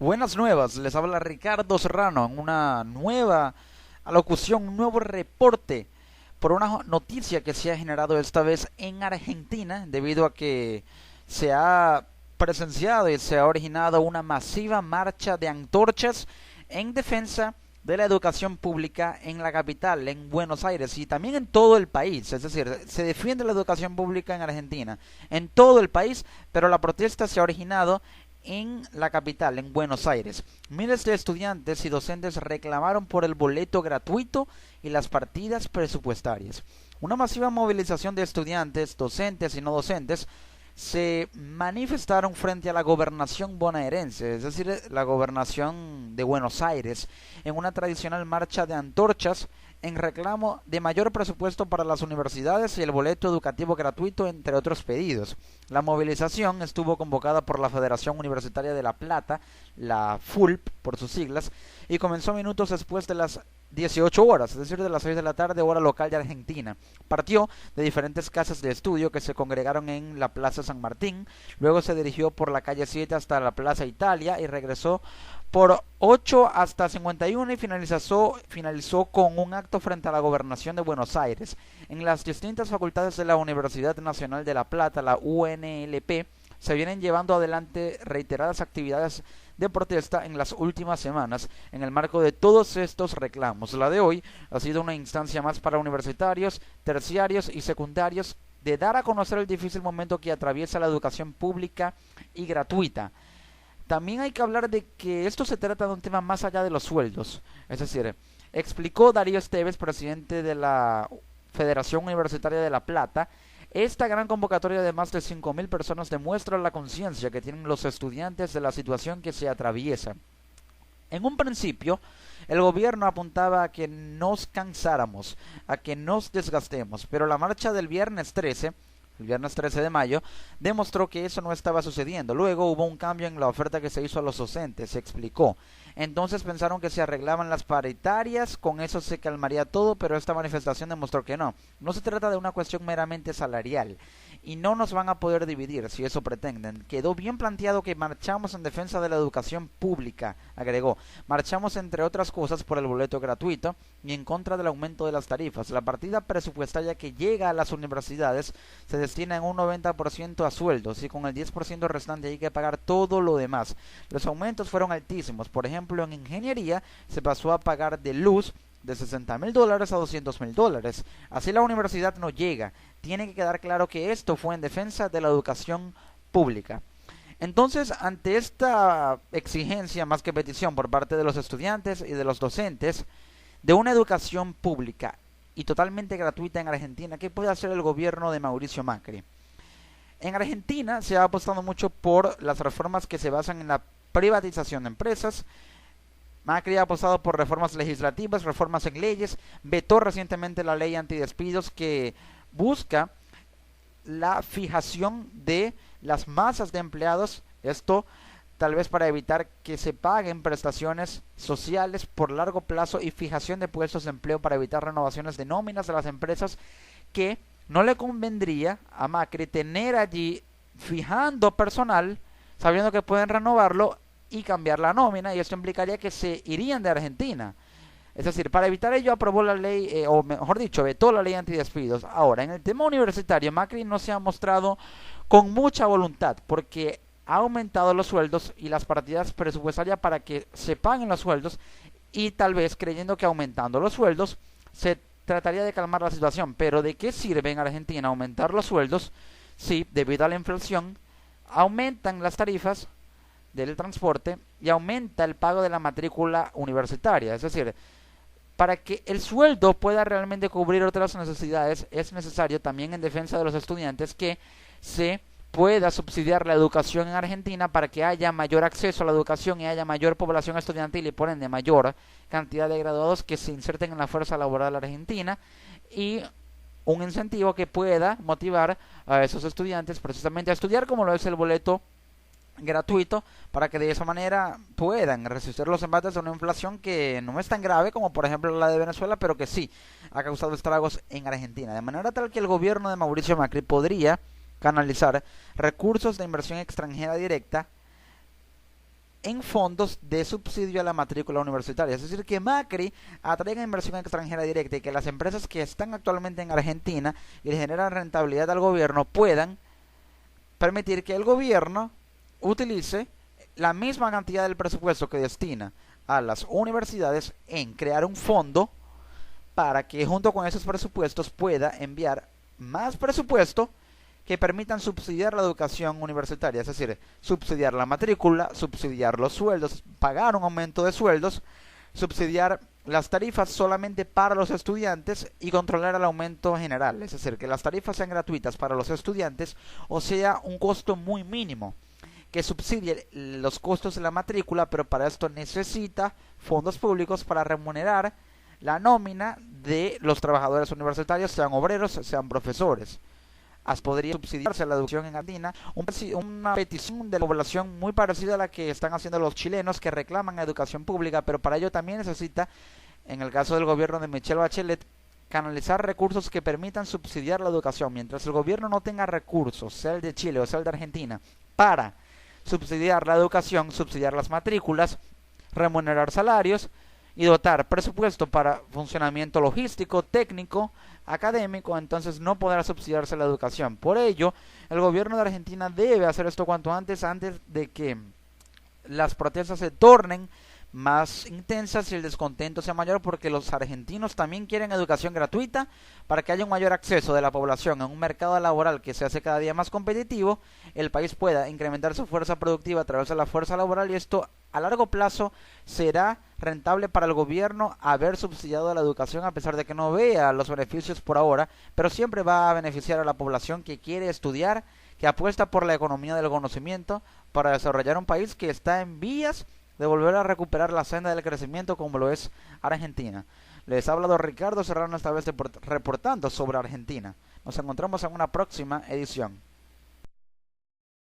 Buenas nuevas, les habla Ricardo Serrano en una nueva alocución, un nuevo reporte por una noticia que se ha generado esta vez en Argentina debido a que se ha presenciado y se ha originado una masiva marcha de antorchas en defensa de la educación pública en la capital, en Buenos Aires y también en todo el país. Es decir, se defiende la educación pública en Argentina, en todo el país, pero la protesta se ha originado en la capital, en Buenos Aires. Miles de estudiantes y docentes reclamaron por el boleto gratuito y las partidas presupuestarias. Una masiva movilización de estudiantes, docentes y no docentes se manifestaron frente a la gobernación bonaerense, es decir, la gobernación de Buenos Aires, en una tradicional marcha de antorchas en reclamo de mayor presupuesto para las universidades y el boleto educativo gratuito, entre otros pedidos. La movilización estuvo convocada por la Federación Universitaria de La Plata, la FULP por sus siglas, y comenzó minutos después de las 18 horas, es decir, de las 6 de la tarde, hora local de Argentina. Partió de diferentes casas de estudio que se congregaron en la Plaza San Martín, luego se dirigió por la calle 7 hasta la Plaza Italia y regresó por 8 hasta 51 y finalizó con un acto frente a la gobernación de Buenos Aires. En las distintas facultades de la Universidad Nacional de La Plata, la UNLP, se vienen llevando adelante reiteradas actividades de protesta en las últimas semanas en el marco de todos estos reclamos. La de hoy ha sido una instancia más para universitarios, terciarios y secundarios de dar a conocer el difícil momento que atraviesa la educación pública y gratuita. También hay que hablar de que esto se trata de un tema más allá de los sueldos. Es decir, explicó Darío Esteves, presidente de la Federación Universitaria de La Plata, esta gran convocatoria de más de 5.000 personas demuestra la conciencia que tienen los estudiantes de la situación que se atraviesa. En un principio, el gobierno apuntaba a que nos cansáramos, a que nos desgastemos, pero la marcha del viernes 13 de mayo, demostró que eso no estaba sucediendo. Luego hubo un cambio en la oferta que se hizo a los docentes, se explicó. Entonces pensaron que se arreglaban las paritarias, con eso se calmaría todo, pero esta manifestación demostró que no. No se trata de una cuestión meramente salarial y no nos van a poder dividir si eso pretenden. Quedó bien planteado que marchamos en defensa de la educación pública, agregó. Marchamos entre otras cosas por el boleto gratuito y en contra del aumento de las tarifas. La partida presupuestaria que llega a las universidades se destina en un 90% a sueldos y con el 10% restante hay que pagar todo lo demás. Los aumentos fueron altísimos. Por ejemplo, en ingeniería se pasó a pagar de luz de $60.000 a $200.000. Así la universidad no llega. Tiene que quedar claro que esto fue en defensa de la educación pública. Entonces, ante esta exigencia más que petición por parte de los estudiantes y de los docentes de una educación pública y totalmente gratuita en Argentina, ¿qué puede hacer el gobierno de Mauricio Macri? En Argentina se ha apostado mucho por las reformas que se basan en la privatización de empresas. Macri ha apostado por reformas legislativas, reformas en leyes, vetó recientemente la ley antidespidos que busca la fijación de las masas de empleados, esto tal vez para evitar que se paguen prestaciones sociales por largo plazo y fijación de puestos de empleo para evitar renovaciones de nóminas de las empresas que no le convendría a Macri tener allí fijando personal sabiendo que pueden renovarlo y cambiar la nómina y esto implicaría que se irían de Argentina. Es decir, para evitar ello aprobó la ley, o mejor dicho, vetó la ley antidespidos. Ahora, en el tema universitario, Macri no se ha mostrado con mucha voluntad porque ha aumentado los sueldos y las partidas presupuestarias para que se paguen los sueldos y tal vez creyendo que aumentando los sueldos se trataría de calmar la situación. Pero ¿de qué sirve en Argentina aumentar los sueldos si, debido a la inflación, aumentan las tarifas del transporte y aumenta el pago de la matrícula universitaria? Es decir, para que el sueldo pueda realmente cubrir otras necesidades, es necesario también en defensa de los estudiantes que se pueda subsidiar la educación en Argentina para que haya mayor acceso a la educación y haya mayor población estudiantil y por ende mayor cantidad de graduados que se inserten en la fuerza laboral argentina y un incentivo que pueda motivar a esos estudiantes precisamente a estudiar como lo es el boleto gratuito para que de esa manera puedan resistir los embates de una inflación que no es tan grave como por ejemplo la de Venezuela, pero que sí ha causado estragos en Argentina, de manera tal que el gobierno de Mauricio Macri podría canalizar recursos de inversión extranjera directa en fondos de subsidio a la matrícula universitaria. Es decir, que Macri atraiga inversión extranjera directa y que las empresas que están actualmente en Argentina y le generan rentabilidad al gobierno puedan permitir que el gobierno utilice la misma cantidad del presupuesto que destina a las universidades en crear un fondo para que junto con esos presupuestos pueda enviar más presupuesto que permitan subsidiar la educación universitaria, es decir, subsidiar la matrícula, subsidiar los sueldos, pagar un aumento de sueldos, subsidiar las tarifas solamente para los estudiantes y controlar el aumento general, es decir, que las tarifas sean gratuitas para los estudiantes o sea un costo muy mínimo que subsidie los costos de la matrícula, pero para esto necesita fondos públicos para remunerar la nómina de los trabajadores universitarios, sean obreros, sean profesores. Podría subsidiarse la educación en Argentina, una petición de la población muy parecida a la que están haciendo los chilenos que reclaman educación pública, pero para ello también necesita, en el caso del gobierno de Michelle Bachelet, canalizar recursos que permitan subsidiar la educación. Mientras el gobierno no tenga recursos, sea el de Chile o sea el de Argentina, para subsidiar la educación, subsidiar las matrículas, remunerar salarios y dotar presupuesto para funcionamiento logístico, técnico, académico, entonces no podrá subsidiarse la educación. Por ello, el gobierno de Argentina debe hacer esto cuanto antes de que las protestas se tornen más intensas y el descontento sea mayor, porque los argentinos también quieren educación gratuita para que haya un mayor acceso de la población en un mercado laboral que se hace cada día más competitivo, el país pueda incrementar su fuerza productiva a través de la fuerza laboral y esto a largo plazo será rentable para el gobierno haber subsidiado la educación a pesar de que no vea los beneficios por ahora, pero siempre va a beneficiar a la población que quiere estudiar, que apuesta por la economía del conocimiento para desarrollar un país que está en vías de volver a recuperar la senda del crecimiento como lo es Argentina. Les ha hablado Ricardo Serrano, esta vez reportando sobre Argentina. Nos encontramos en una próxima edición.